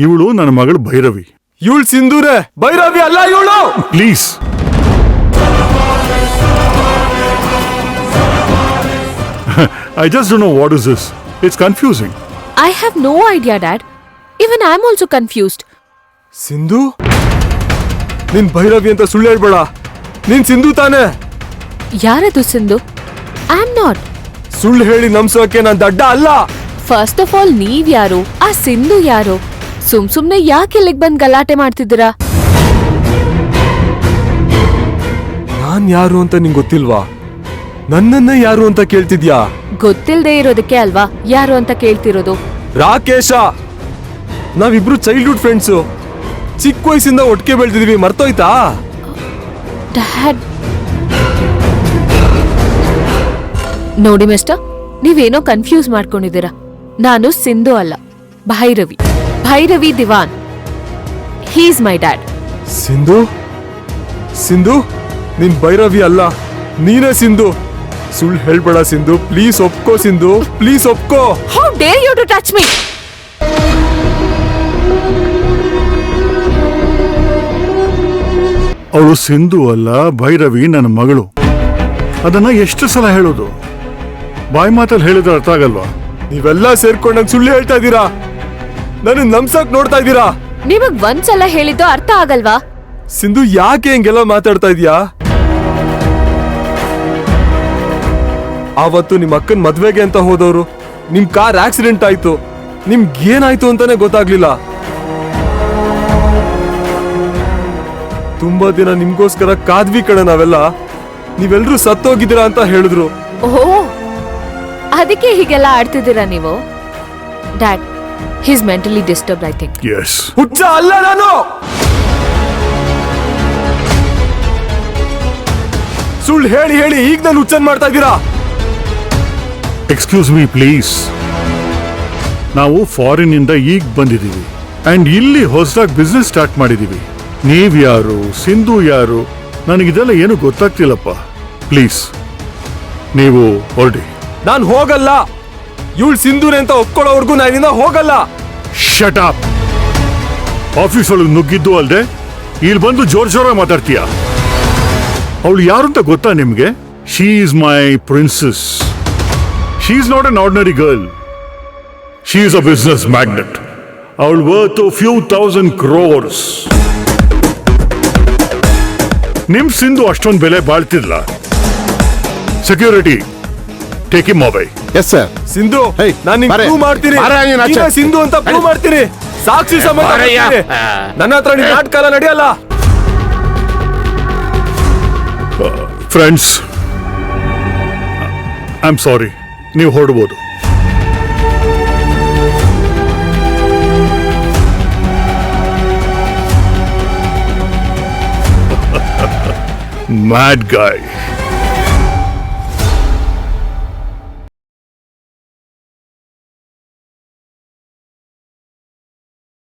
ಇವಳು ನನ್ನ ಮಗಳು ಭೈರವಿ. ಇವಳು ಸಿಂಧೂರೆ, ಭೈರವಿ ಅಲ್ಲ ಇವಳು. Please. I just don't know what is this. It's confusing. I have no idea, Dad. Even I'm also confused. Sindhu, ನೀನ್ ಭೈರವಿ ಅಂತ ಸುಳ್ಳು ಹೇಳ್ಬೇಡ. ನೀನ್ ಸಿಂಧು ತಾನೆ? ಯಾರದು ಸಿಂಧು? I am not. ಸುಳ್ಳು ಹೇಳಿ ನಂಬ್ಸೋಕೆ ನಾನ್ ದಡ್ಡ ಅಲ್ಲ. ಫಸ್ಟ್ ಆಫ್ ಆಲ್ ನೀವ್ ಯಾರು, ಆ ಸಿಂಧು ಯಾರು? ಸುಮ್ನೆ ಯಾಕೆ ಇಲ್ಲಿಗೆ ಬಂದ್ ಗಲಾಟೆ ಮಾಡ್ತಿದ್ದೀರಾ? ನಾನ್ ಯಾರು ಅಂತ ನಿಂಗ್ ಗೊತ್ತಿಲ್ವಾ? ನನ್ನನ್ನ ಯಾರು ಅಂತ ಕೇಳ್ತಿದ್ಯಾ? ಗೊತ್ತಿಲ್ದೇ ಇರೋದಕ್ಕೆ ಅಲ್ವಾ ಯಾರು ಅಂತ ಕೇಳ್ತಿರೋದು. ರಾಕೇಶ, ನಾವಿಬ್ರು ಚೈಲ್ಡ್ಹುಡ್ ಫ್ರೆಂಡ್ಸು. ಚಿಕ್ಕ ವಯಸ್ಸಿಂದ ಒಟ್ಟಿಗೆ ಬೆಳ್ತಿದೀವಿ, ಮರ್ತೋಯ್ತಾ? ಡ್ಯಾಡ್, ನೋಡಿ ಮಿಸ್ಟರ್, ನೀವೇನೋ ಕನ್ಫ್ಯೂಸ್ ಮಾಡ್ಕೊಂಡಿದ್ದೀರಾ. ನಾನು ಸಿಂಧು ಅಲ್ಲ, Bhairavi Diwan. He is my dad. Sindhu, ನೀನ್ ಭೈರವಿ ಅಲ್ಲ, ನೀನೇ ಸಿಂಧು. ಸುಳ್ಳು ಹೇಳ್ಬೇಡ ಸಿಂಧು, ಪ್ಲೀಸ್ ಒಪ್ಕೋ ಸಿಂಧು, ಪ್ಲೀಸ್ ಒಪ್ಕೋ. How dare you to touch me? ಅವಳು ಸಿಂಧು ಅಲ್ಲ, ಭೈರವಿ ನನ್ನ ಮಗಳು. ಅದನ್ನ ಎಷ್ಟು ಸಲ ಹೇಳೋದು? ಬಾಯಿ ಮಾತಲ್ಲಿ ಹೇಳಿದ್ರೆ ಅರ್ಥ ಆಗಲ್ವಾ? ನೀವೆಲ್ಲ ಸೇರ್ಕೊಂಡಂಗ್ ಸುಳ್ಳು ಹೇಳ್ತಾ ಇದ್ದೀರಾ. ನನ್ನ ನಂಬ್ಸಕ್ ನೋಡ್ತಾ ಇದ್ದೀರಾ. ನಿಮಗ್ ಒಂದ್ಸಲ ಹೇಳಿದ್ದು ಅರ್ಥ ಆಗಲ್ವಾ? ಸಿಂಧು, ಯಾಕೆ ಹಿಂಗೆಲ್ಲ ಮಾತಾಡ್ತಾ ಇದೀಯಾ? ಆವತ್ತು ನಿಮ್ ಅಕ್ಕನ್ ಮದ್ವೆಗೆ ಅಂತ ಹೋದವರು, ನಿಮ್ ಕಾರ್ ಆಕ್ಸಿಡೆಂಟ್ ಆಯ್ತು. ನಿಮ್ಗೇನಾಯ್ತು ಅಂತಾನೆ ಗೊತ್ತಾಗ್ಲಿಲ್ಲ. ತುಂಬಾ ದಿನ ನಿಮ್ಗೋಸ್ಕರ ಕಾದ್ವಿ ಕಡೆ ನಾವೆಲ್ಲ. ನೀವೆಲ್ರೂ ಸತ್ತೋಗಿದ್ದೀರಾ ಅಂತ ಹೇಳಿದ್ರು. ಓಹ್, ಅದಕ್ಕೆ ಹೀಗೆಲ್ಲ ಆಡ್ತಿದ್ದೀರಾ ನೀವು? Dad, he is mentally disturbed, I think. Yes. ಹುಚ್ಚ ಅಲ್ಲ ನಾನು. ಸುಳ್ಳು ಹೇಳಿ ಹೇಳಿ ಈಗ ನಾನು ಹುಚ್ಚನ್ ಮಾಡ್ತಾ ಇದ್ದೀರಾ. Excuse me please. ನಾವು ಫಾರಿನ್ ಇಂದ ಈಗ ಬಂದಿದ್ದೀವಿ ಅಂಡ್ ಇಲ್ಲಿ ಹೊಸದಾಗಿ ಬಿಸ್ನೆಸ್ ಸ್ಟಾರ್ಟ್ ಮಾಡಿದೀವಿ. ನೀವ್ ಯಾರು, ಸಿಂಧು ಯಾರು, ನನಗಿದೆಲ್ಲ ಏನು ಗೊತ್ತಾಗ್ತಿಲ್ಲಪ್ಪ. ಪ್ಲೀಸ್ ನೀವು ಹೊರಡಿ. ನಾನು ಹೋಗಲ್ಲ. ಇವಳು ಸಿಂಧೂರೆ ಅಂತ ಒಪ್ಕೊಳ್ಳೋವರೆಗೂ ನಾನಿಂದ ಹೋಗಲ್ಲ. Shut up. ಆಫೀಸ್ ಒಳಗೆ ನುಗ್ಗಿದ್ದು ಅಲ್ದೆ ಇಲ್ಲಿ ಬಂದು ಜೋರ್ ಮಾತಾಡ್ತೀಯ. ಅವಳು ಯಾರು ಅಂತ ಗೊತ್ತಾ ನಿಮ್ಗೆ? She is my princess. She is not an ordinary girl. She is a business magnet. ಅವಳು ವರ್ತ್ ಫ್ಯೂ ಥೌಸಂಡ್ ಕ್ರೋರ್ಸ್. ನಿಮ್ ಸಿಂಧು ಅಷ್ಟೊಂದು ಬೆಲೆ ಬಾಳ್ತಿಲ್ಲ. Security, take him away. Yes sir. Sindhu, ನಾನು ನಿಂಗೆ ಪ್ರೂವ್ ಮಾಡ್ತೀನಿ. ನೀನೇ ಸಿಂಧು ಅಂತ ಪ್ರೂವ್ ಮಾಡ್ತೀನಿ. ಸಾಕ್ಷಿ ಸಮೇತ ನನ್ನ ಹತ್ರ ನಿನ್ನ ನಾಟಕ ಎಲ್ಲ ನಡೆಯಲ್ಲ. Friends, I am sorry. ನೀವು ಹೊರಡ್ಬೋದು. Mad guy.